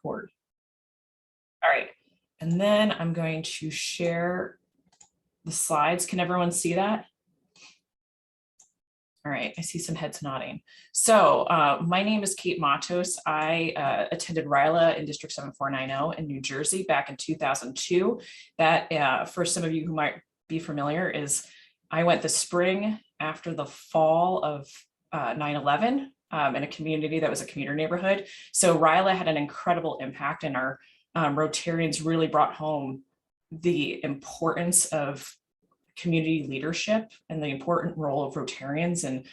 record. All right, and then I'm going to share the slides. Can everyone see that? All right, I see some heads nodding. So my name is Kate Matos. I attended RYLA in District 7490 in New Jersey back in 2002. That, for some of you who might be familiar, is I went the spring after the fall of 9/11 in a community that was a commuter neighborhood. So RYLA had an incredible impact, and our Rotarians really brought home the importance of community leadership and the important role of Rotarians in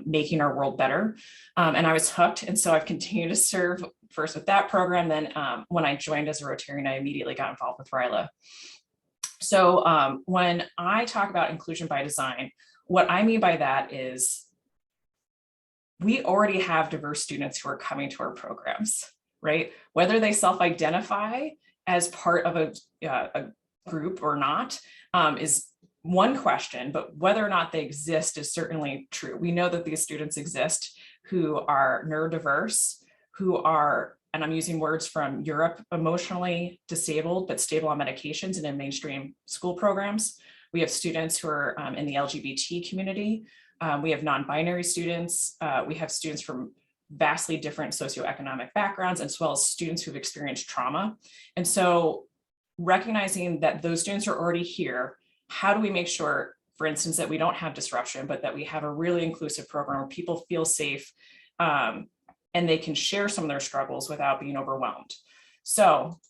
making our world better. And I was hooked. And so I've continued to serve first with that program. Then when I joined as a Rotarian, I immediately got involved with RYLA. So when I talk about inclusion by design, what I mean by that is we already have diverse students who are coming to our programs, right? Whether they self-identify as part of a group or not is one question, but whether or not they exist is certainly true. We know that these students exist who are neurodiverse, who are, and I'm using words from Europe, emotionally disabled, but stable on medications and in mainstream school programs. We have students who are in the LGBT community. We have non-binary students. We have students from vastly different socioeconomic backgrounds, as well as students who've experienced trauma. And so recognizing that those students are already here, how do we make sure, for instance, that we don't have disruption, but that we have a really inclusive program where people feel safe and they can share some of their struggles without being overwhelmed? So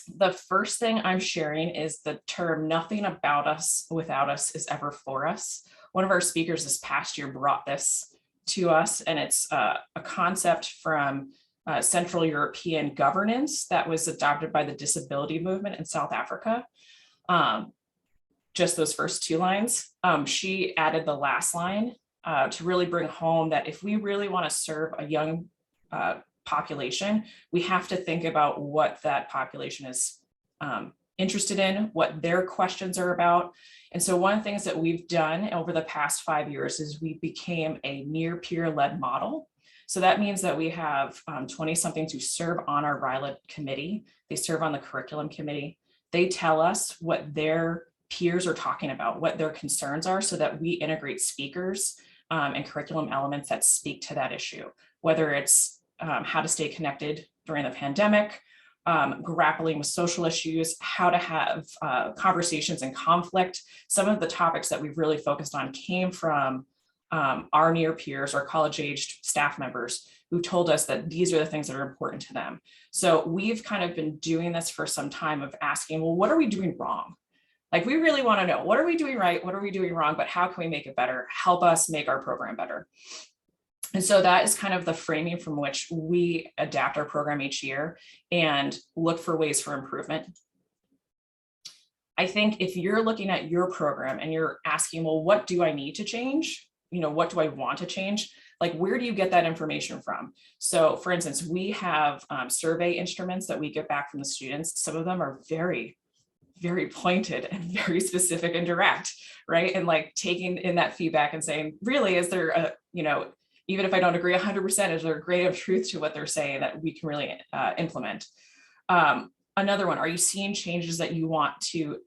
the first thing I'm sharing is the term "nothing about us without us is ever for us." One of our speakers this past year brought this to us, and it's a concept from Central European governance that was adopted by the disability movement in South Africa. Just those first two lines. She added the last line to really bring home that if we really want to serve a young population, we have to think about what that population is interested in, what their questions are about. And so one of the things that we've done over the past 5 years is we became a near peer-led model. So that means that we have 20-somethings who serve on our RYLA committee. They serve on the curriculum committee. They tell us what their peers are talking about, what their concerns are, so that we integrate speakers and curriculum elements that speak to that issue, whether it's how to stay connected during the pandemic, grappling with social issues, how to have conversations in conflict. Some of the topics that we've really focused on came from our near peers or college-aged staff members who told us that these are the things that are important to them. So we've kind of been doing this for some time of asking, well, what are we doing wrong? Like, we really want to know, what are we doing right? What are we doing wrong? But how can we make it better? Help us make our program better. And so that is kind of the framing from which we adapt our program each year and look for ways for improvement. I think if you're looking at your program and you're asking, well, what do I need to change? You know, what do I want to change? Like, where do you get that information from? So for instance, we have survey instruments that we get back from the students. Some of them are very pointed and very specific and direct, right? And like taking in that feedback and saying, really, is there a, you know, even if I don't agree 100%, is there a grain of truth to what they're saying that we can really implement? Another one, are you seeing changes that you want to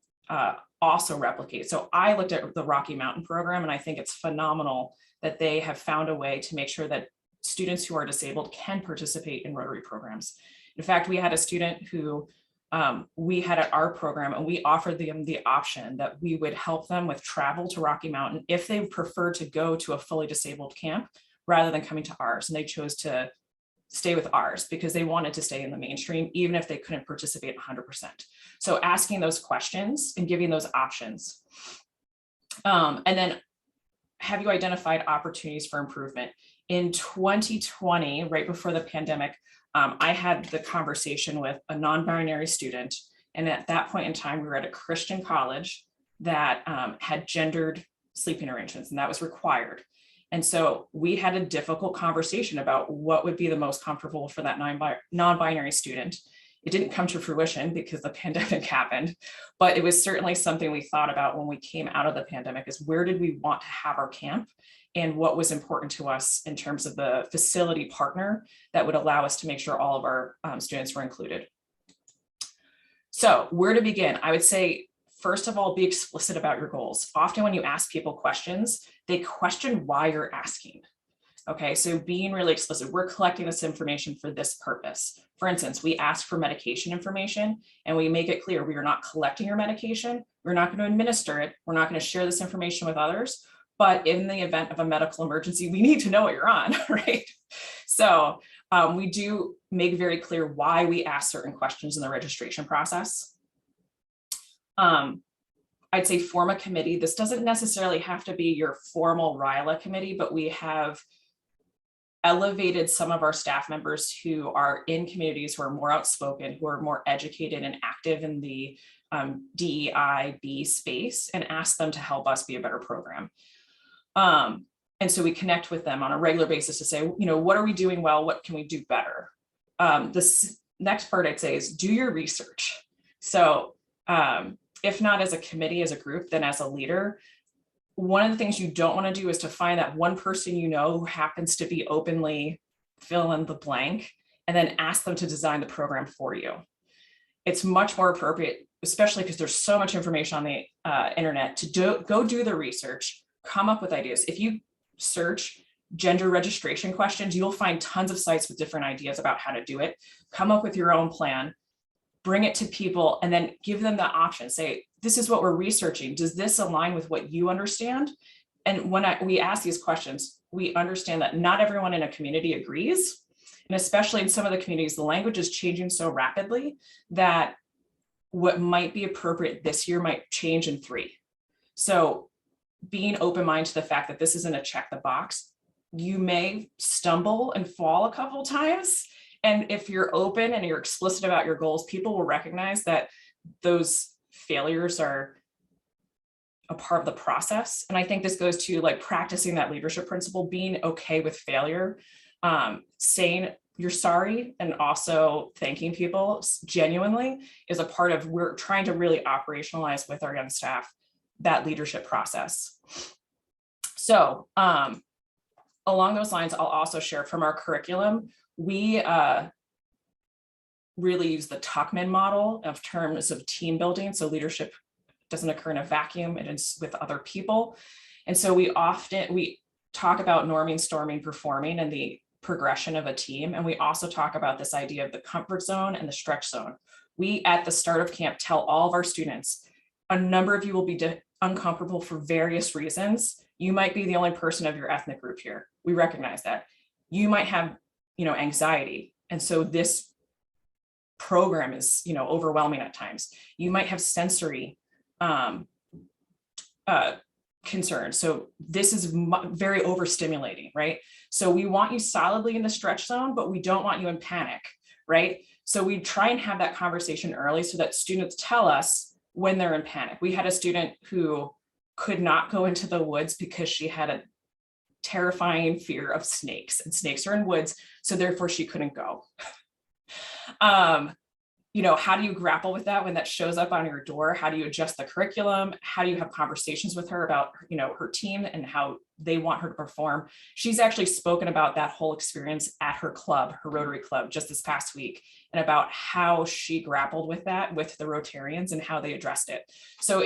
also replicate? So I looked at the Rocky Mountain program, and I think it's phenomenal that they have found a way to make sure that students who are disabled can participate in Rotary programs. In fact, we had a student who we had at our program, and we offered them the option that we would help them with travel to Rocky Mountain if they prefer to go to a fully disabled camp rather than coming to ours. And they chose to stay with ours because they wanted to stay in the mainstream, even if they couldn't participate 100%. So asking those questions and giving those options. And then, have you identified opportunities for improvement? In 2020, right before the pandemic, I had the conversation with a non-binary student. And at that point in time, we were at a Christian college that had gendered sleeping arrangements, and that was required. And so we had a difficult conversation about what would be the most comfortable for that non-binary student. It didn't come to fruition because the pandemic happened, but it was certainly something we thought about when we came out of the pandemic, is where did we want to have our camp and what was important to us in terms of the facility partner that would allow us to make sure all of our students were included. So where to begin? I would say, first of all, be explicit about your goals. Often when you ask people questions, they question why you're asking. Okay, so being really explicit, we're collecting this information for this purpose. For instance, we ask for medication information and we make it clear we are not collecting your medication. We're not going to administer it. We're not going to share this information with others. But in the event of a medical emergency, we need to know what you're on, right? So we do make very clear why we ask certain questions in the registration process. I'd say form a committee. This doesn't necessarily have to be your formal RYLA committee, but we have elevated some of our staff members who are in communities who are more outspoken, who are more educated and active in the DEIB space, and ask them to help us be a better program. And so we connect with them on a regular basis to say, you know, what are we doing well? What can we do better? This next part I'd say is do your research. So if not as a committee, as a group, then as a leader, one of the things you don't want to do is to find that one person you know who happens to be openly fill in the blank and then ask them to design the program for you. It's much more appropriate, especially because there's so much information on the internet, to go do the research, come up with ideas. If you search gender registration questions, you'll find tons of sites with different ideas about how to do it. Come up with your own plan, bring it to people, and then give them the option. Say, this is what we're researching. Does this align with what you understand? And when we ask these questions, we understand that not everyone in a community agrees. And especially in some of the communities, the language is changing so rapidly that what might be appropriate this year might change in 3. So being open-minded to the fact that this isn't a check the box, you may stumble and fall a couple times. And if you're open and you're explicit about your goals, people will recognize that those failures are a part of the process. And I think this goes to like practicing that leadership principle, being okay with failure, saying you're sorry, and also thanking people genuinely is a part of, we're trying to really operationalize with our young staff that leadership process. So along those lines, I'll also share from our curriculum, we really use the Tuckman model of terms of team building. So leadership doesn't occur in a vacuum, it is with other people. And so we talk about norming, storming, performing, and the progression of a team. And we also talk about this idea of the comfort zone and the stretch zone. We, at the start of camp, tell all of our students, a number of you will be uncomfortable for various reasons. You might be the only person of your ethnic group here. We recognize that. You might have, anxiety. And so this program is, overwhelming at times. You might have sensory concerns. So this is very overstimulating, right? So we want you solidly in the stretch zone, but we don't want you in panic, right? So we try and have that conversation early so that students tell us when they're in panic. We had a student who could not go into the woods because she had a terrifying fear of snakes, and snakes are in woods, so therefore she couldn't go. How do you grapple with that when that shows up on your door? How do you adjust the curriculum? How do you have conversations with her about, her team and how they want her to perform? She's actually spoken about that whole experience at her club, her Rotary Club, just this past week, and about how she grappled with that with the Rotarians and how they addressed it. So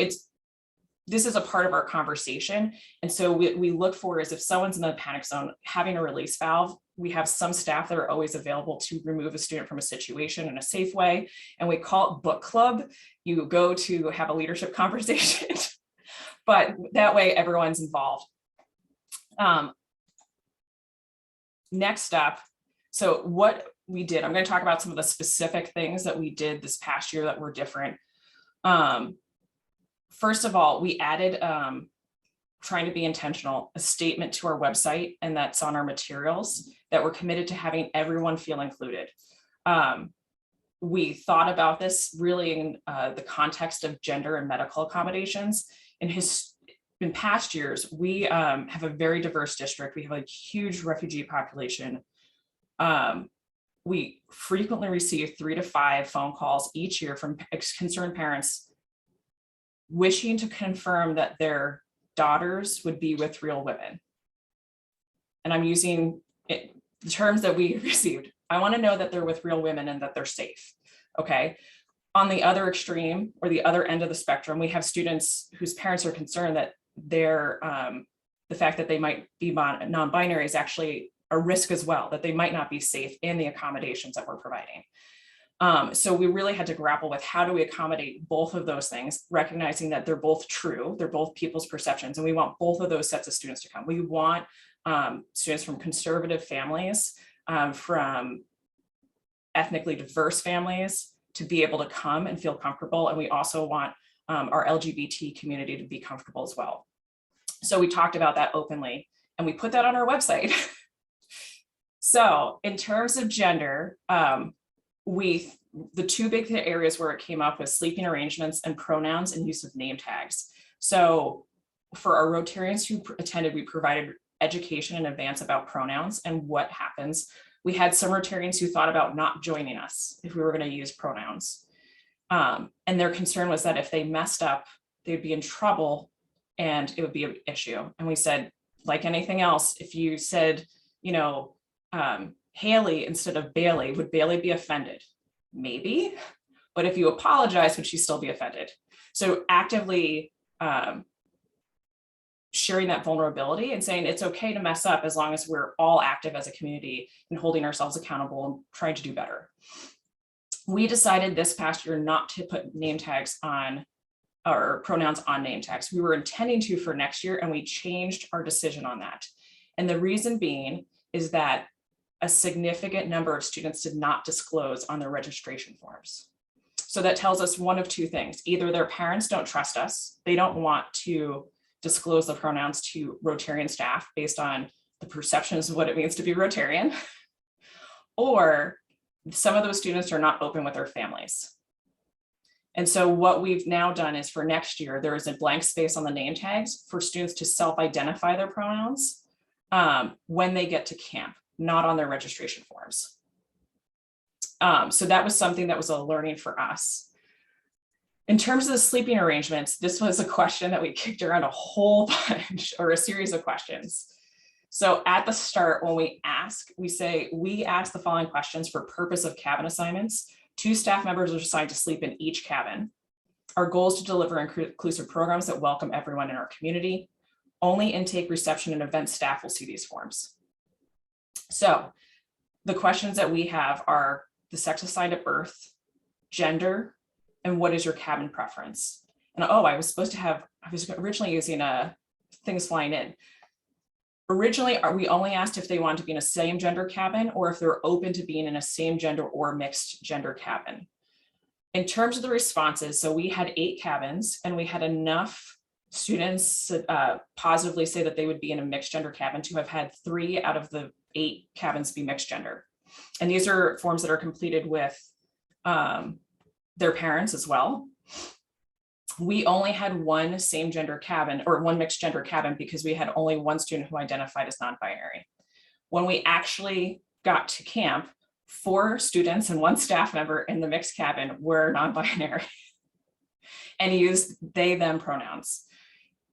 this is a part of our conversation. And so we look for is if someone's in the panic zone, having a release valve. We have some staff that are always available to remove a student from a situation in a safe way. And we call it book club. You go to have a leadership conversation, but that way everyone's involved. Next up, so what we did, I'm going to talk about some of the specific things that we did this past year that were different. First of all, we added, trying to be intentional, a statement to our website, and that's on our materials, that we're committed to having everyone feel included. We thought about this really in the context of gender and medical accommodations. In past years, we have a very diverse district. We have a huge refugee population. we frequently receive 3 to 5 phone calls each year from concerned parents wishing to confirm that their daughters would be with real women. And I'm using the terms that we received. I want to know that they're with real women and that they're safe. Okay. On the other extreme, or the other end of the spectrum, we have students whose parents are concerned that the fact that they might be non-binary is actually a risk as well, that they might not be safe in the accommodations that we're providing. So we really had to grapple with how do we accommodate both of those things, recognizing that they're both true, they're both people's perceptions, and we want both of those sets of students to come. We want students from conservative families, from ethnically diverse families to be able to come and feel comfortable. And we also want our LGBT community to be comfortable as well. So we talked about that openly, and we put that on our website. So in terms of gender, the two big areas where it came up was sleeping arrangements and pronouns and use of name tags. So for our Rotarians who attended, we provided education in advance about pronouns and what happens. We had some Rotarians who thought about not joining us if we were going to use pronouns. And their concern was that if they messed up, they'd be in trouble and it would be an issue. And we said, like anything else, if you said, Haley instead of Bailey, would Bailey be offended? Maybe, but if you apologize, would she still be offended? So actively sharing that vulnerability and saying it's okay to mess up as long as we're all active as a community and holding ourselves accountable and trying to do better. We decided this past year not to put name tags on, or pronouns on name tags. We were intending to for next year, and we changed our decision on that. And the reason being is that a significant number of students did not disclose on their registration forms. So that tells us one of two things. Either their parents don't trust us, they don't want to disclose the pronouns to Rotarian staff based on the perceptions of what it means to be Rotarian, or some of those students are not open with their families. And so what we've now done is for next year, there is a blank space on the name tags for students to self-identify their pronouns when they get to camp, not on their registration forms. So that was something that was a learning for us. In terms of the sleeping arrangements, this was a question that we kicked around a whole bunch, or a series of questions. So at the start, when we ask, we ask the following questions for purpose of cabin assignments. 2 staff members are assigned to sleep in each cabin. Our goal is to deliver inclusive programs that welcome everyone in our community. Only intake, reception, and event staff will see these forms. So the questions that we have are the sex assigned at birth, gender, and what is your cabin preference? And I was originally using things flying in. Originally, we only asked if they wanted to be in a same gender cabin or if they're open to being in a same gender or mixed gender cabin. In terms of the responses, so we had 8 cabins, and we had enough students positively say that they would be in a mixed gender cabin to have had 3 out of the 8 cabins be mixed gender. And these are forms that are completed with their parents as well. We only had 1 same gender cabin, or 1 mixed gender cabin, because we had only 1 student who identified as non-binary. When we actually got to camp, 4 students and 1 staff member in the mixed cabin were non-binary and used they, them pronouns.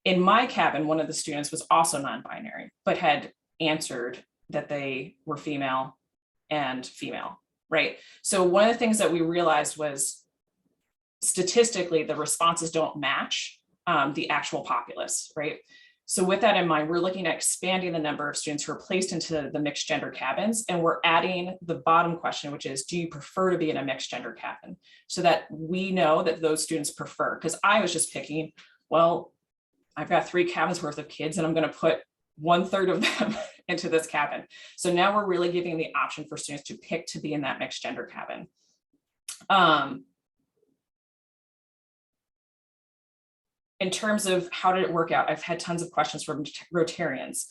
In my cabin, one of the students was also non-binary, but had answered that they were female and female, right? So one of the things that we realized was statistically, the responses don't match the actual populace, right? So with that in mind, we're looking at expanding the number of students who are placed into the mixed gender cabins, and we're adding the bottom question, which is, do you prefer to be in a mixed gender cabin? So that we know that those students prefer, because I was just picking, well, I've got 3 cabins worth of kids and I'm going to put 1/3 of them into this cabin. So now we're really giving the option for students to pick to be in that mixed gender cabin. In terms of how did it work out, I've had tons of questions from Rotarians.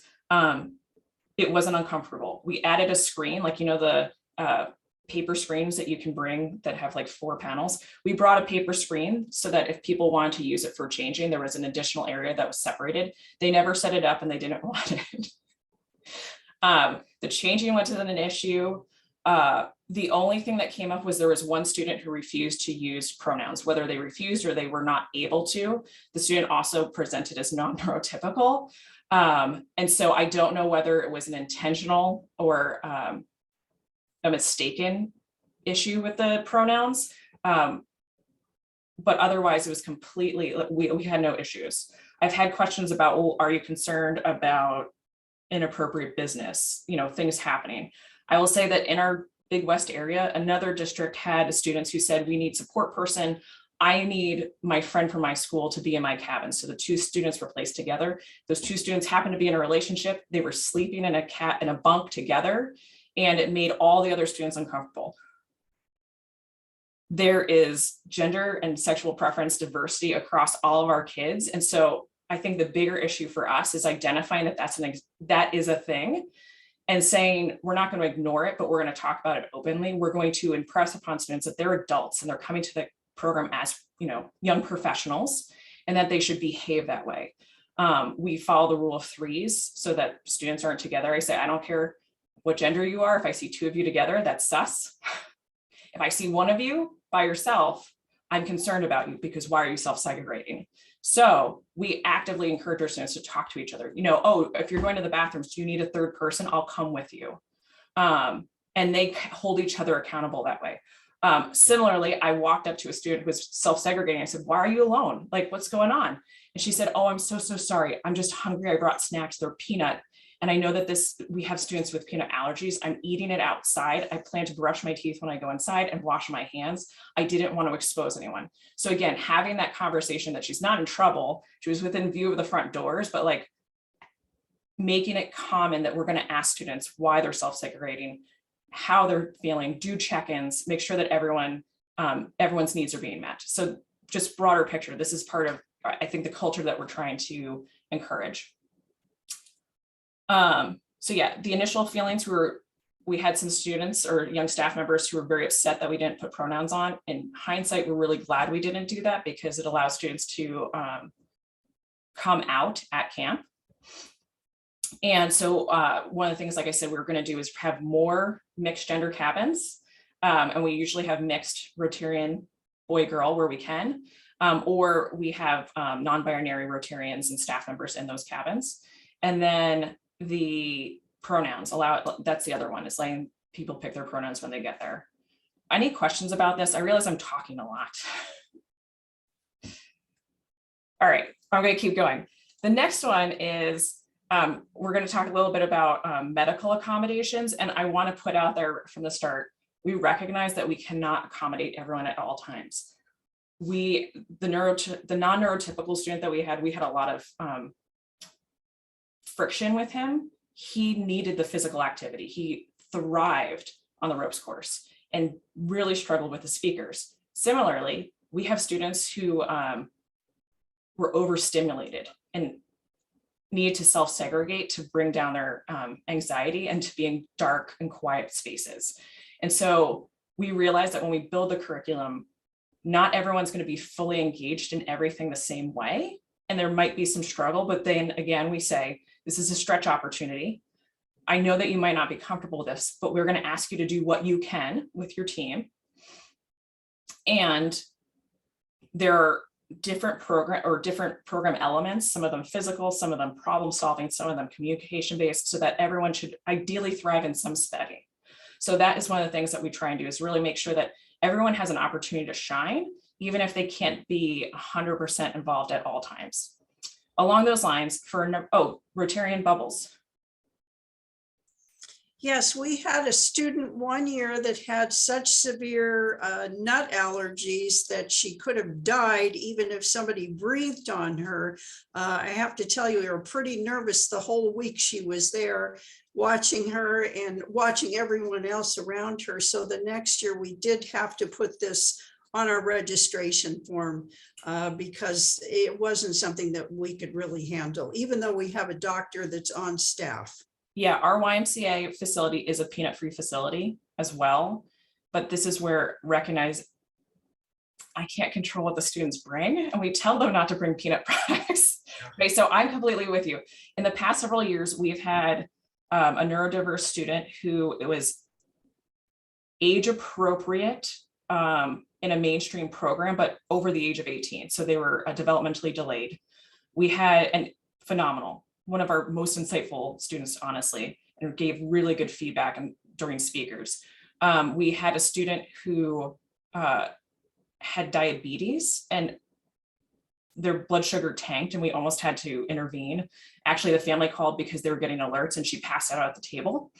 It wasn't uncomfortable. We added a screen, like, the paper screens that you can bring that have like 4 panels. We brought a paper screen so that if people wanted to use it for changing, there was an additional area that was separated. They never set it up and they didn't want it. The changing wasn't an issue. The only thing that came up was there was one student who refused to use pronouns, whether they refused or they were not able to. The student also presented as non-neurotypical. And so I don't know whether it was an intentional or a mistaken issue with the pronouns. But otherwise it was completely, we had no issues. I've had questions about, well, are you concerned about inappropriate business, things happening? I will say that in our Big West area, another district had students who said, we need support person. I need my friend from my school to be in my cabin. So the two students were placed together. Those two students happened to be in a relationship. They were sleeping in a bunk together, and it made all the other students uncomfortable. There is gender and sexual preference diversity across all of our kids. And so I think the bigger issue for us is identifying that that is a thing, and saying we're not going to ignore it, but we're going to talk about it openly. We're going to impress upon students that they're adults and they're coming to the program as young professionals, and that they should behave that way. We follow the rule of threes so that students aren't together. I say, I don't care what gender you are. If I see two of you together, that's sus. If I see one of you by yourself, I'm concerned about you, because why are you self-segregating? So we actively encourage our students to talk to each other. Oh, if you're going to the bathrooms, do you need a third person? I'll come with you. And they hold each other accountable that way. Similarly, I walked up to a student who was self-segregating. I said, why are you alone? Like, what's going on? And she said, oh, I'm so sorry. I'm just hungry. I brought snacks. They're peanut. And I know that we have students with peanut allergies. I'm eating it outside. I plan to brush my teeth when I go inside and wash my hands. I didn't want to expose anyone. So again, having that conversation that she's not in trouble, she was within view of the front doors, but like making it common that we're going to ask students why they're self-segregating, how they're feeling, do check-ins, make sure that everyone's needs are being met. So just broader picture, this is part of, I think, the culture that we're trying to encourage. So yeah, the initial feelings we had some students or young staff members who were very upset that we didn't put pronouns on. In hindsight, we're really glad we didn't do that, because it allows students to come out at camp. And so one of the things, like I said, we're going to do is have more mixed gender cabins. And we usually have mixed Rotarian boy-girl where we can, or we have non-binary Rotarians and staff members in those cabins. And then the pronouns that's the other one, is letting people pick their pronouns when they get there. Any questions about this? I realize I'm talking a lot. All right, I'm going to keep going. The next one is we're going to talk a little bit about medical accommodations. And I want to put out there from the start, we recognize that we cannot accommodate everyone at all times. The non-neurotypical student that we had a lot of friction with him. He needed the physical activity. He thrived on the ropes course and really struggled with the speakers. Similarly, we have students who were overstimulated and needed to self-segregate to bring down their anxiety and to be in dark and quiet spaces. And so we realized that when we build the curriculum, not everyone's going to be fully engaged in everything the same way. And there might be some struggle, but then again, we say, this is a stretch opportunity. I know that you might not be comfortable with this, but we're going to ask you to do what you can with your team. And there are different program elements, some of them physical, some of them problem solving, some of them communication based, so that everyone should ideally thrive in some setting. So that is one of the things that we try and do, is really make sure that everyone has an opportunity to shine, even if they can't be 100% involved at all times. Along those lines, Rotarian bubbles. Yes, we had a student one year that had such severe nut allergies that she could have died even if somebody breathed on her. I have to tell you, we were pretty nervous the whole week she was there, watching her and watching everyone else around her. So the next year we did have to put this on our registration form because it wasn't something that we could really handle, even though we have a doctor that's on staff. Yeah, our YMCA facility is a peanut-free facility as well, but this is where I can't control what the students bring, and we tell them not to bring peanut products. Okay, so I'm completely with you. In the past several years, we've had a neurodiverse student who age appropriate in a mainstream program, but over the age of 18. So they were developmentally delayed. We had phenomenal, one of our most insightful students, honestly, and gave really good feedback during speakers. We had a student who had diabetes and their blood sugar tanked and we almost had to intervene. Actually, the family called because they were getting alerts and she passed out at the table.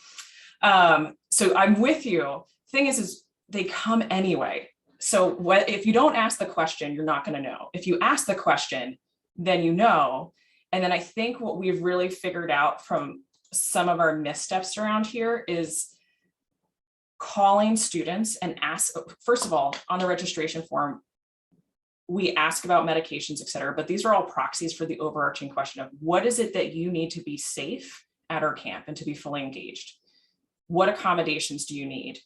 So I'm with you. Thing is they come anyway. So if you don't ask the question, you're not going to know. If you ask the question, then you know. And then I think what we've really figured out from some of our missteps around here is calling students and ask, first of all, on the registration form, we ask about medications, et cetera, but these are all proxies for the overarching question of what is it that you need to be safe at our camp and to be fully engaged? What accommodations do you need?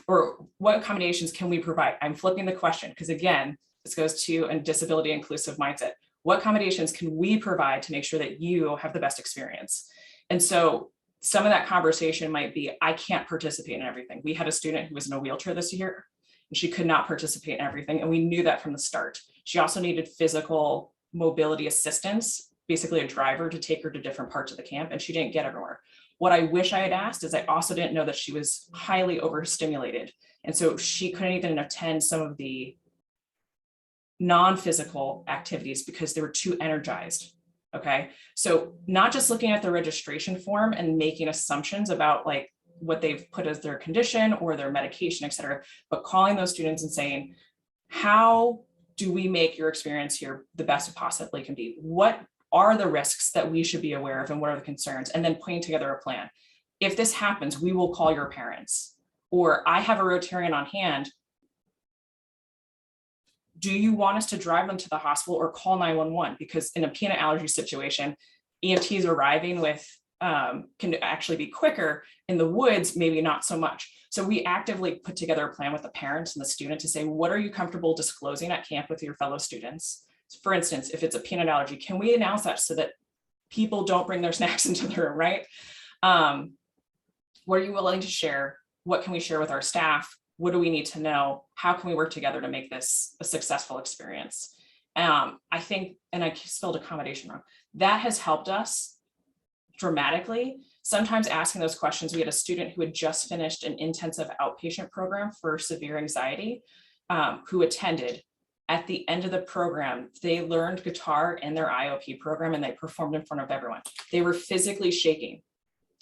Or what accommodations can we provide? I'm flipping the question because again, this goes to a disability inclusive mindset. What accommodations can we provide to make sure that you have the best experience? And so some of that conversation might be, I can't participate in everything. We had a student who was in a wheelchair this year and she could not participate in everything. And we knew that from the start. She also needed physical mobility assistance, basically a driver to take her to different parts of the camp, and she didn't get everywhere. What I wish I had asked is I also didn't know that she was highly overstimulated. And so she couldn't even attend some of the non-physical activities because they were too energized. Okay. So not just looking at the registration form and making assumptions about like what they've put as their condition or their medication, et cetera, but calling those students and saying, how do we make your experience here the best it possibly can be? What are the risks that we should be aware of and what are the concerns? And then putting together a plan. If this happens, we will call your parents, or I have a Rotarian on hand. Do you want us to drive them to the hospital or call 911? Because in a peanut allergy situation, EMTs arriving with can actually be quicker. In the woods, maybe not so much. So we actively put together a plan with the parents and the student to say, what are you comfortable disclosing at camp with your fellow students? For instance, if it's a peanut allergy, can we announce that so that people don't bring their snacks into the room, right? What are you willing to share? What can we share with our staff? What do we need to know? How can we work together to make this a successful experience? I think, and I spelled accommodation wrong, that has helped us dramatically. Sometimes asking those questions, we had a student who had just finished an intensive outpatient program for severe anxiety, who attended. At the end of the program, they learned guitar in their IOP program and they performed in front of everyone. They were physically shaking,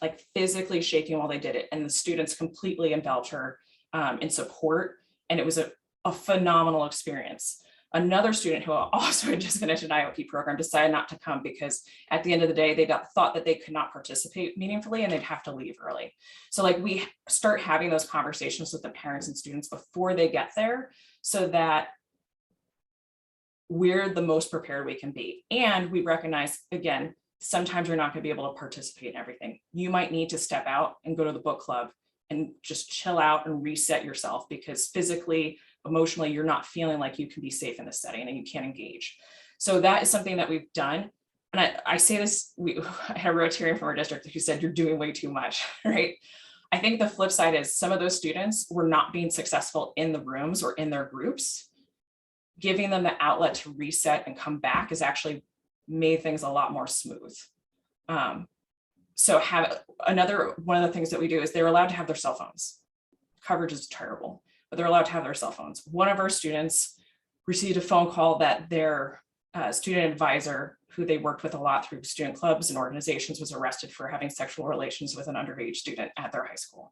like physically shaking while they did it. And the students completely enveloped her in support. And it was a phenomenal experience. Another student who also had just finished an IOP program decided not to come because at the end of the day, they thought that they could not participate meaningfully and they'd have to leave early. So like we start having those conversations with the parents and students before they get there so that we're the most prepared we can be. And we recognize, again, sometimes you're not going to be able to participate in everything. You might need to step out and go to the book club and just chill out and reset yourself because physically, emotionally, you're not feeling like you can be safe in this setting and you can't engage. So that is something that we've done. And I say this, I had a Rotarian from our district who said, you're doing way too much, right? I think the flip side is some of those students were not being successful in the rooms or in their groups. Giving them the outlet to reset and come back has actually made things a lot more smooth. So one of the things that we do is they're allowed to have their cell phones. Coverage is terrible, but they're allowed to have their cell phones. One of our students received a phone call that their student advisor, who they worked with a lot through student clubs and organizations, was arrested for having sexual relations with an underage student at their high school.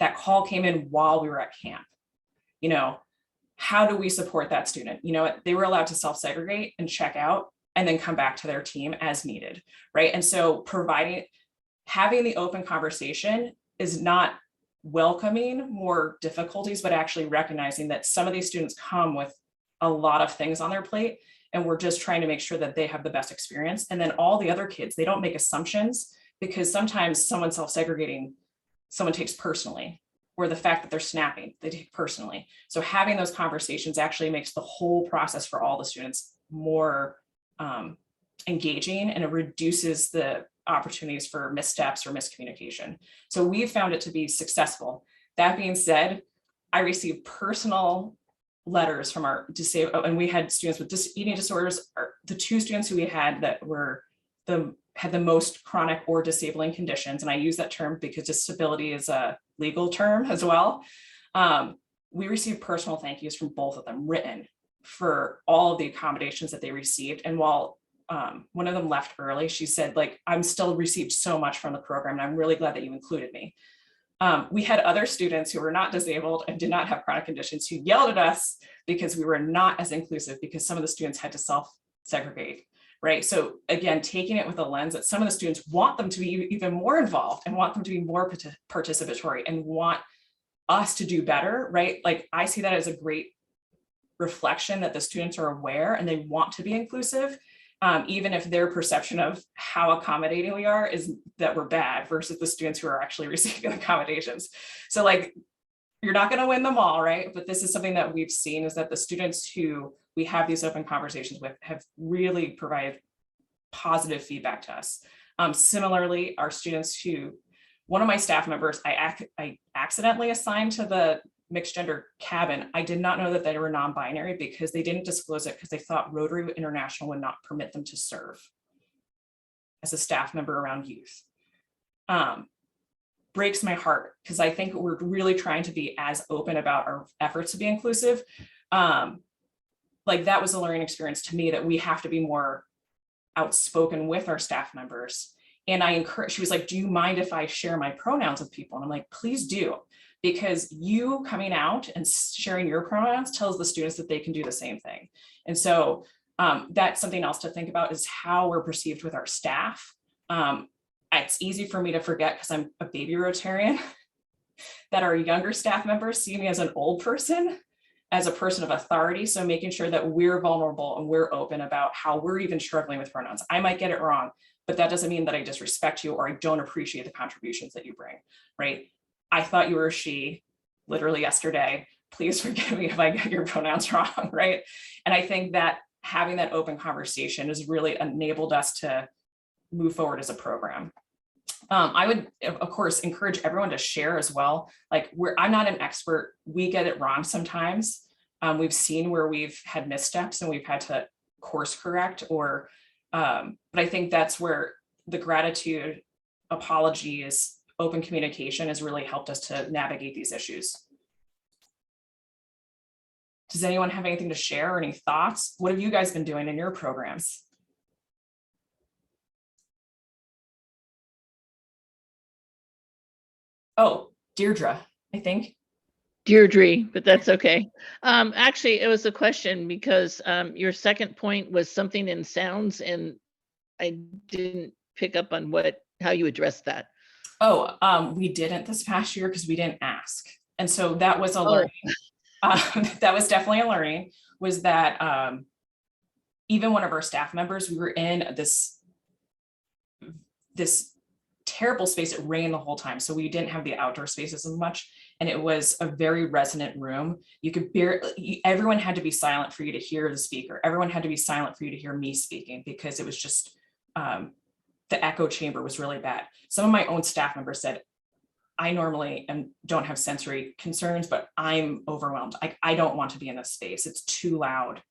That call came in while we were at camp. How do we support that student? They were allowed to self-segregate and check out and then come back to their team as needed, right? And so having the open conversation is not welcoming more difficulties, but actually recognizing that some of these students come with a lot of things on their plate, and we're just trying to make sure that they have the best experience. And then all the other kids, they don't make assumptions because sometimes someone self-segregating, someone takes personally, or the fact that they're snapping, they take personally. So having those conversations actually makes the whole process for all the students more engaging, and it reduces the opportunities for missteps or miscommunication. So we've found it to be successful. That being said, I received personal letters from our disabled, and we had students with eating disorders. The two students who we had that had the most chronic or disabling conditions, and I use that term because disability is a legal term as well. We received personal thank yous from both of them, written, for all of the accommodations that they received. And while one of them left early, she said, like, I'm still received so much from the program, and I'm really glad that you included me. We had other students who were not disabled and did not have chronic conditions who yelled at us because we were not as inclusive, because some of the students had to self-segregate, right? So again, taking it with a lens that some of the students want them to be even more involved and want them to be more participatory and want us to do better, right? Like, I see that as a great reflection that the students are aware and they want to be inclusive. Even if their perception of how accommodating we are is that we're bad versus the students who are actually receiving accommodations. So like, you're not going to win them all, right? But this is something that we've seen, is that the students who we have these open conversations with have really provided positive feedback to us. Similarly, our students who, one of my staff members, I accidentally assigned to the mixed gender cabin. I did not know that they were non-binary because they didn't disclose it, because they thought Rotary International would not permit them to serve as a staff member around youth. Breaks my heart, because I think we're really trying to be as open about our efforts to be inclusive. Like, that was a learning experience to me, that we have to be more outspoken with our staff members. And I encourage, she was like, do you mind if I share my pronouns with people? And I'm like, please do. Because you coming out and sharing your pronouns tells the students that they can do the same thing. And so that's something else to think about, is how we're perceived with our staff. It's easy for me to forget, because I'm a baby Rotarian, that our younger staff members see me as an old person, as a person of authority. So making sure that we're vulnerable and we're open about how we're even struggling with pronouns. I might get it wrong, but that doesn't mean that I disrespect you or I don't appreciate the contributions that you bring, right? I thought you were a she literally yesterday. Please forgive me if I get your pronouns wrong, right? And I think that having that open conversation has really enabled us to move forward as a program. I would, of course, encourage everyone to share as well. Like, I'm not an expert. We get it wrong sometimes. We've seen where we've had missteps and we've had to course correct, or, but I think that's where the gratitude, apologies, open communication has really helped us to navigate these issues. Does anyone have anything to share or any thoughts? What have you guys been doing in your programs? Oh, Deirdre, I think. Deirdre, but that's okay. Actually, it was a question, because your second point was something in sounds, and I didn't pick up on how you addressed that. Oh, we didn't this past year because we didn't ask. And so that was a learning. That was definitely a learning, was that even one of our staff members, we were in this terrible space. It rained the whole time, so we didn't have the outdoor spaces as much, and it was a very resonant room. You could everyone had to be silent for you to hear the speaker. Everyone had to be silent for you to hear me speaking, because it was just the echo chamber was really bad. Some of my own staff members said, I normally don't have sensory concerns, but I'm overwhelmed. I don't want to be in this space. It's too loud.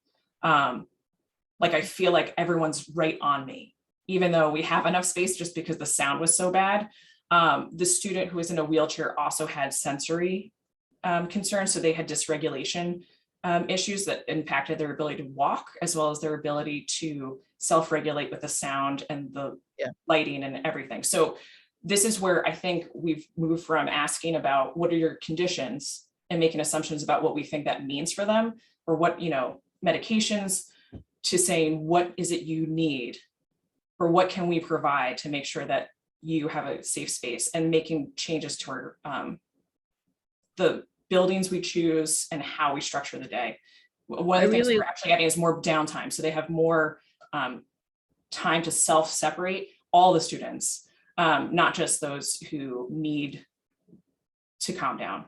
Like, I feel like everyone's right on me, even though we have enough space, just because the sound was so bad. The student who was in a wheelchair also had sensory concerns. So they had dysregulation issues that impacted their ability to walk, as well as their ability to self-regulate with the sound and the lighting and everything. So this is where I think we've moved from asking about what are your conditions and making assumptions about what we think that means for them, or what, medications, to saying, what is it you need, or what can we provide to make sure that you have a safe space, and making changes to our the buildings we choose and how we structure the day. One of the things we're actually adding is more downtime, so they have more time to self-separate, all the students, not just those who need to calm down.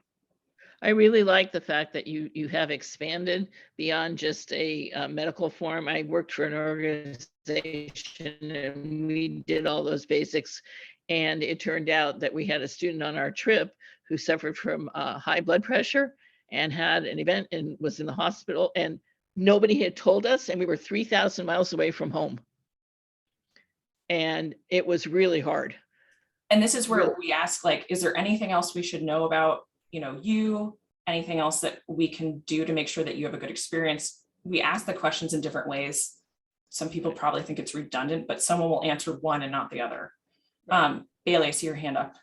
I really like the fact that you have expanded beyond just a medical form. I worked for an organization and we did all those basics, and it turned out that we had a student on our trip who suffered from high blood pressure and had an event and was in the hospital, and nobody had told us, and we were 3,000 miles away from home. And it was really hard. And this is where we ask, like, is there anything else we should know about, you, anything else that we can do to make sure that you have a good experience? We ask the questions in different ways. Some people probably think it's redundant, but someone will answer one and not the other. Bailey, I see your hand up.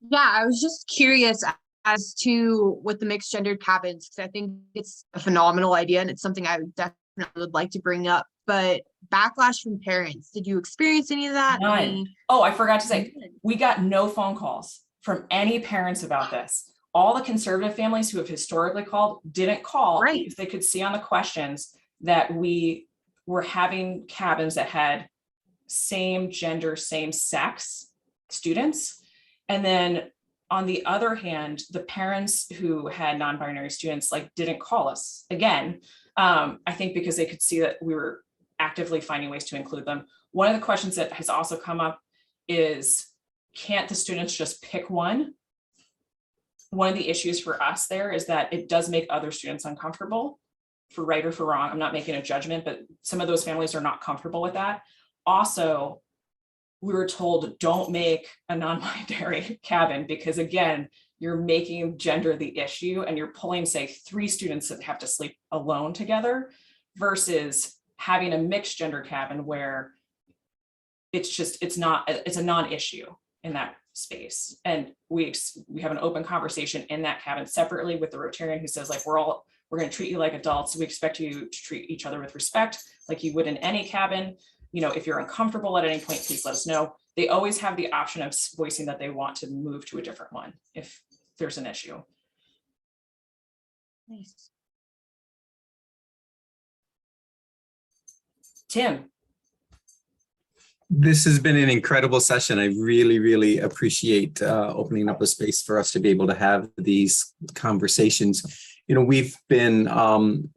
Yeah, I was just curious as to with the mixed gendered cabins, because I think it's a phenomenal idea and it's something I definitely would like to bring up. But backlash from parents, did you experience any of that? None. Oh, I forgot to say, we got no phone calls from any parents about this. All the conservative families who have historically called didn't call because they could see on the questions that we were having cabins that had same gender, same sex students. And then on the other hand, the parents who had non-binary students didn't call us again. I think because they could see that we were actively finding ways to include them. One of the questions that has also come up is, can't the students just pick one? One of the issues for us there is that it does make other students uncomfortable, for right or for wrong. I'm not making a judgment, but some of those families are not comfortable with that. Also, we were told, don't make a non-binary cabin, because again, you're making gender the issue and you're pulling, say, 3 students that have to sleep alone together versus having a mixed gender cabin where it's a non-issue in that space. And we have an open conversation in that cabin separately with the Rotarian who says, we're going to treat you like adults. We expect you to treat each other with respect like you would in any cabin. If you're uncomfortable at any point, please let us know. They always have the option of voicing that they want to move to a different one if there's an issue. Nice. Tim. This has been an incredible session. I really, really appreciate opening up a space for us to be able to have these conversations. We've been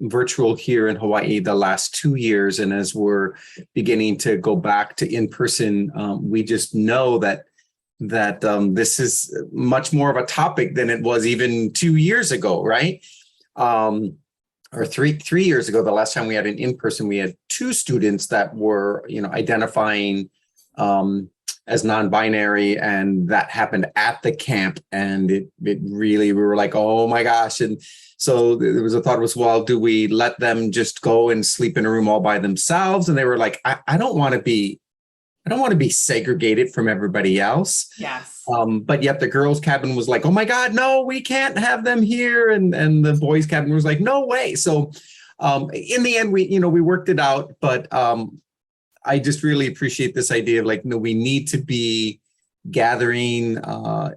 virtual here in Hawaii the last 2 years, and as we're beginning to go back to in-person, we just know that this is much more of a topic than it was even 2 years ago, right? Or three years ago, the last time we had an in-person, we had 2 students that were, identifying as non-binary, and that happened at the camp. And it really, we were like, oh my gosh. And so there was a thought was, well, do we let them just go and sleep in a room all by themselves? And they were like, I don't want to be segregated from everybody else. Yes. But yet the girls' cabin was like, oh my God, no, we can't have them here. And the boys' cabin was like, no way. So in the end, we worked it out. But I just really appreciate this idea of we need to be gathering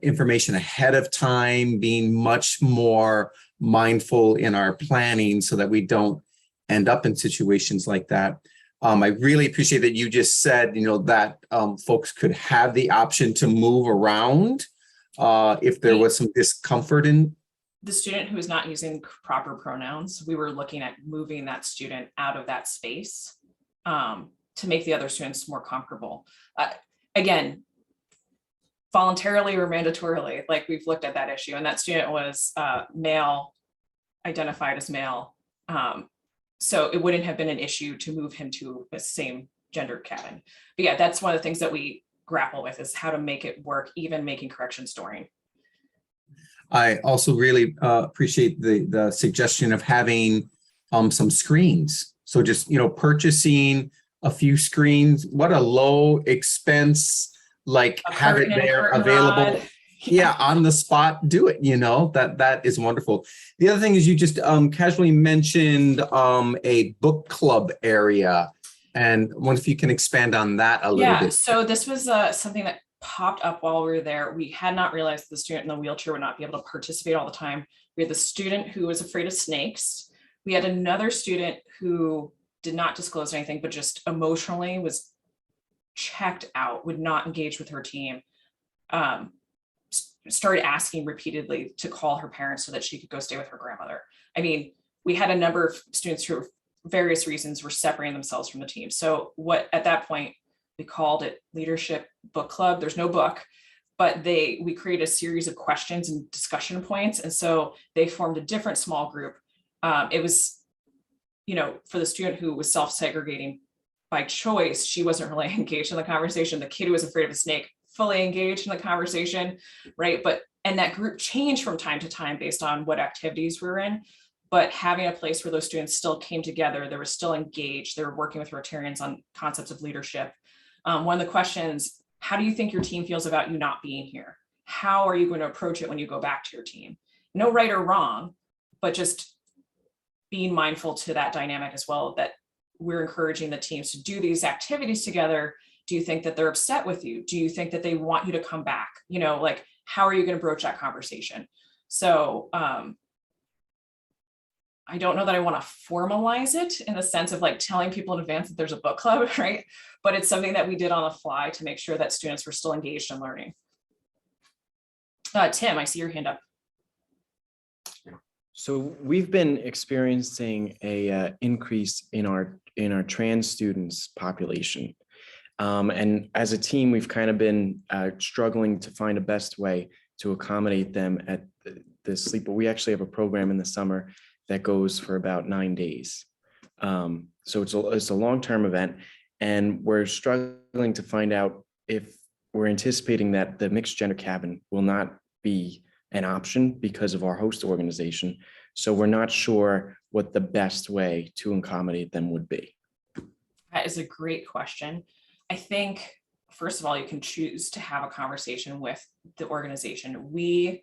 information ahead of time, being much more mindful in our planning so that we don't end up in situations like that. I really appreciate that you just said, that folks could have the option to move around if there was some discomfort in. The student who is not using proper pronouns, we were looking at moving that student out of that space to make the other students more comfortable. Again, voluntarily or mandatorily, we've looked at that issue, and that student was male, identified as male. So it wouldn't have been an issue to move him to the same gender cabin. But yeah, that's one of the things that we grapple with, is how to make it work, even making corrections during. I also really appreciate the suggestion of having some screens. So just, purchasing a few screens, what a low expense, have it there available. Rod. Yeah, on the spot, do it, that is wonderful. The other thing is you just casually mentioned a book club area, and I wonder if you can expand on that a little bit. Yeah, so this was something that popped up while we were there. We had not realized the student in the wheelchair would not be able to participate all the time. We had the student who was afraid of snakes. We had another student who did not disclose anything, but just emotionally was checked out, would not engage with her team. Started asking repeatedly to call her parents so that she could go stay with her grandmother. I mean, we had a number of students who, for various reasons, were separating themselves from the team. So at that point, we called it Leadership Book Club. There's no book, but we created a series of questions and discussion points. And so they formed a different small group. It was, for the student who was self-segregating by choice, she wasn't really engaged in the conversation. The kid who was afraid of a snake, fully engaged in the conversation, right? And that group changed from time to time based on what activities we were in. But having a place where those students still came together, they were still engaged, they were working with Rotarians on concepts of leadership. One of the questions, how do you think your team feels about you not being here? How are you going to approach it when you go back to your team? No right or wrong, but just being mindful to that dynamic as well, that we're encouraging the teams to do these activities together. Do you think that they're upset with you? Do you think that they want you to come back? Like, how are you going to broach that conversation? So I don't know that I want to formalize it in the sense of like telling people in advance that there's a book club, right? But it's something that we did on the fly to make sure that students were still engaged in learning. Tim, I see your hand up. So we've been experiencing a increase in our trans students population. And as a team, we've kind of been struggling to find a best way to accommodate them at the sleep. But we actually have a program in the summer that goes for about 9 days. So it's a long-term event, and we're struggling to find out if we're anticipating that the mixed gender cabin will not be an option because of our host organization. So we're not sure what the best way to accommodate them would be. That is a great question. I think, first of all, you can choose to have a conversation with the organization. When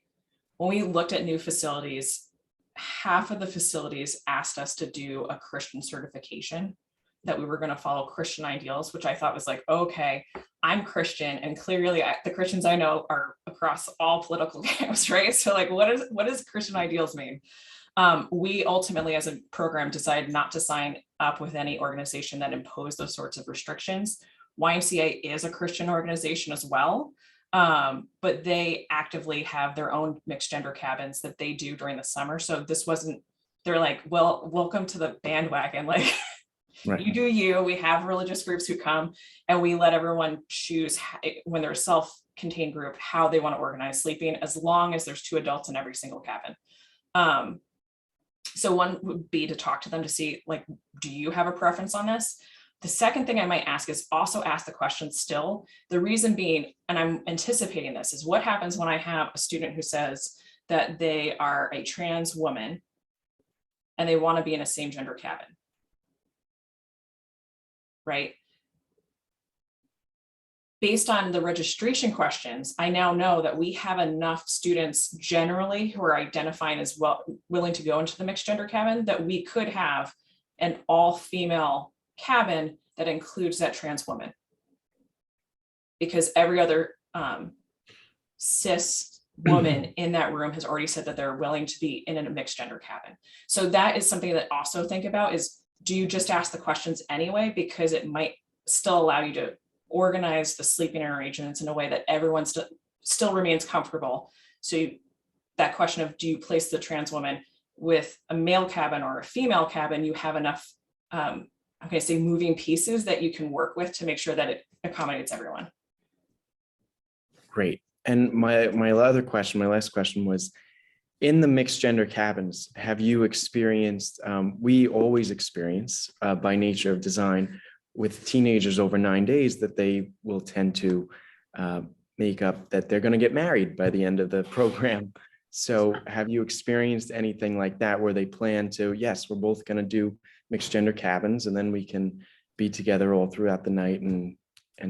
we looked at new facilities, half of the facilities asked us to do a Christian certification, that we were going to follow Christian ideals, which I thought was like, okay, I'm Christian, and clearly the Christians I know are across all political camps, right? So like, what does Christian ideals mean? We ultimately, as a program, decided not to sign up with any organization that imposed those sorts of restrictions. YMCA is a Christian organization as well, but they actively have their own mixed gender cabins that they do during the summer. So they're like, well, welcome to the bandwagon. Like, right. You do you. We have religious groups who come, and we let everyone choose when they're a self-contained group how they want to organize sleeping, as long as there's 2 adults in every single cabin. So one would be to talk to them to see, like, do you have a preference on this? The second thing I might ask is also ask the question still. The reason being, and I'm anticipating this, is what happens when I have a student who says that they are a trans woman and they want to be in a same gender cabin, right? Based on the registration questions, I now know that we have enough students generally who are identifying as willing to go into the mixed gender cabin, that we could have an all-female cabin that includes that trans woman. Because every other cis woman in that room has already said that they're willing to be in a mixed gender cabin. So that is something that also think about is, do you just ask the questions anyway? Because it might still allow you to organize the sleeping arrangements in a way that everyone still remains comfortable. So that question of, do you place the trans woman with a male cabin or a female cabin, you have enough, I'm going to say, moving pieces that you can work with to make sure that it accommodates everyone. Great. And my last question was, in the mixed gender cabins, have you experienced, we always experience by nature of design with teenagers over 9 days, that they will tend to make up that they're going to get married by the end of the program. So have you experienced anything like that, where they plan to, yes, we're both going to do mixed gender cabins, and then we can be together all throughout the night and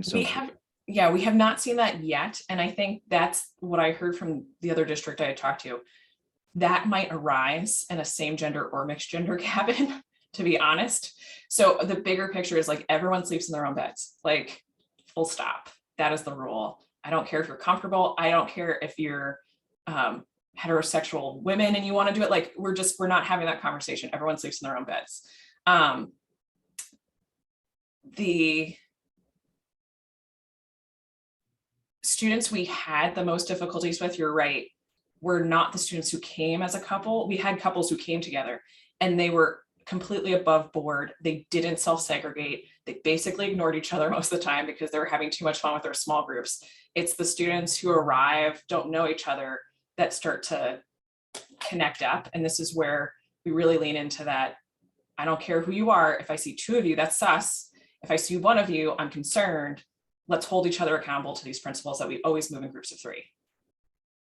so forth? Yeah, we have not seen that yet. And I think that's what I heard from the other district I had talked to. That might arise in a same gender or mixed gender cabin, to be honest. So the bigger picture is like, everyone sleeps in their own beds, like, full stop. That is the rule. I don't care if you're comfortable. I don't care if you're heterosexual women and you want to do it. Like, we're not having that conversation. Everyone sleeps in their own beds. The students we had the most difficulties with, you're right, were not the students who came as a couple. We had couples who came together and they were completely above board. They didn't self-segregate. They basically ignored each other most of the time because they were having too much fun with their small groups. It's the students who arrive, don't know each other, that start to connect up. And this is where we really lean into that. I don't care who you are. If I see two of you, that's sus. If I see one of you, I'm concerned. Let's hold each other accountable to these principles that we always move in groups of 3.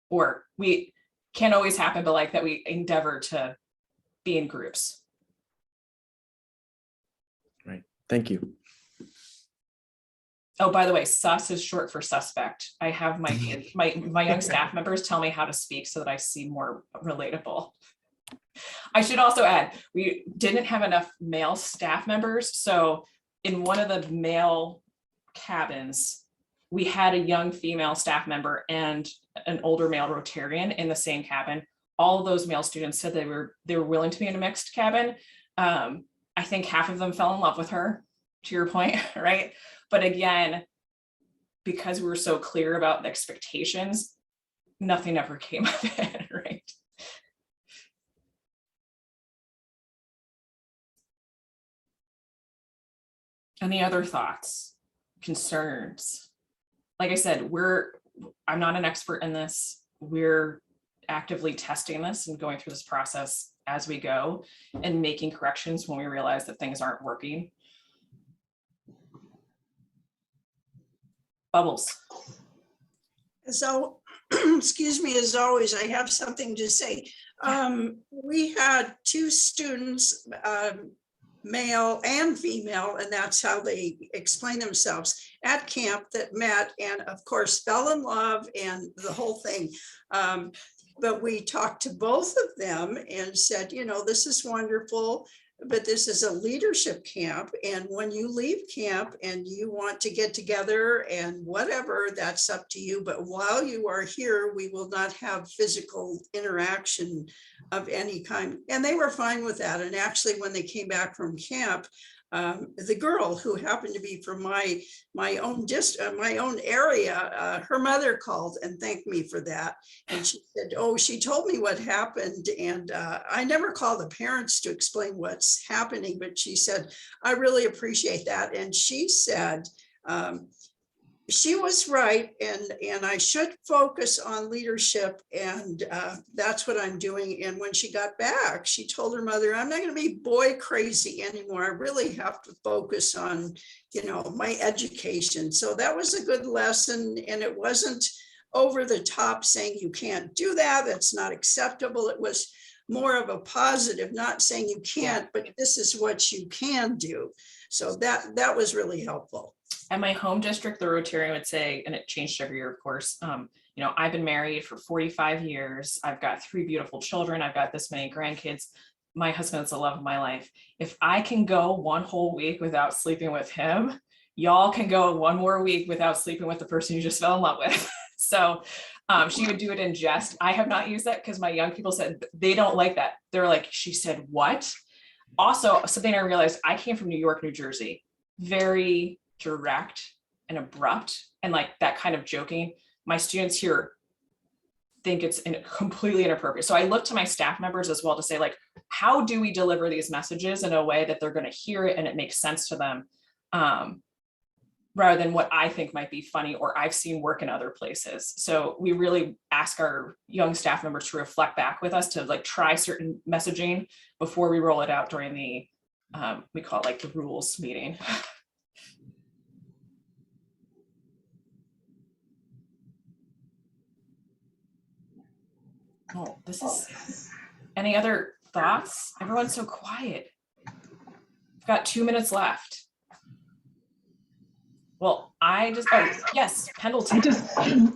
Or we can't always happen, but like that we endeavor to be in groups. Right. Thank you. Oh, by the way, sus is short for suspect. I have my kids, my young staff members tell me how to speak so that I seem more relatable. I should also add, we didn't have enough male staff members. So in one of the male cabins, we had a young female staff member and an older male Rotarian in the same cabin. All of those male students said they were willing to be in a mixed cabin. I think half of them fell in love with her, to your point, right? But again, because we were so clear about the expectations, nothing ever came of it, right? Any other thoughts, concerns? Like I said, I'm not an expert in this. We're actively testing this and going through this process as we go and making corrections when we realize that things aren't working. Bubbles. So, excuse me, as always, I have something to say. We had 2 students, male and female, and that's how they explain themselves at camp, that met and of course fell in love and the whole thing. But we talked to both of them and said, you know, this is wonderful, but this is a leadership camp. And when you leave camp and you want to get together and whatever, that's up to you. But while you are here, we will not have physical interaction of any kind. And they were fine with that. And actually, when they came back from camp, the girl who happened to be from my own area, her mother called and thanked me for that. And she said, oh, she told me what happened. And I never call the parents to explain what's happening, but she said, I really appreciate that. And she said, she was right, and I should focus on leadership, and that's what I'm doing. And when she got back, she told her mother, I'm not going to be boy crazy anymore. I really have to focus on, you know, my education. So that was a good lesson, and it wasn't over the top saying you can't do that, that's not acceptable. It was more of a positive, not saying you can't, but this is what you can do. So that was really helpful. At my home district, the Rotarian would say, and it changed every year, of course, you know, I've been married for 45 years. I've got 3 beautiful children. I've got this many grandkids. My husband's the love of my life. If I can go 1 whole week without sleeping with him, y'all can go 1 more week without sleeping with the person you just fell in love with. So she would do it in jest. I have not used that because my young people said they don't like that. They're like, she said, what? Also, something I realized, I came from New York, New Jersey, very direct and abrupt and like that kind of joking. My students here think it's completely inappropriate. So I look to my staff members as well to say, like, how do we deliver these messages in a way that they're going to hear it and it makes sense to them, rather than what I think might be funny or I've seen work in other places. So we really ask our young staff members to reflect back with us to like try certain messaging before we roll it out during the, we call it like the rules meeting. Oh, this is, any other thoughts? Everyone's so quiet. We've got 2 minutes left. Well, yes, Pendleton.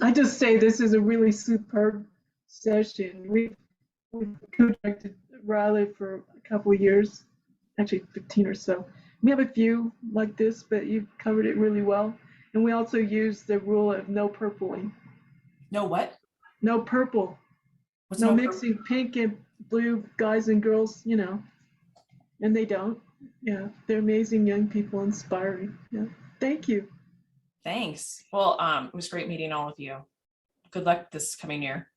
I just say this is a really superb session. We've co-directed RYLA for a couple of years, actually 15 or so. We have a few like this, but you've covered it really well. And we also use the rule of no purpling. No what? No purple. What's No purple? mixing pink and blue guys and girls, you know, and they don't. Yeah, they're amazing young people, inspiring. Yeah, thank you. Thanks. Well, it was great meeting all of you. Good luck this coming year.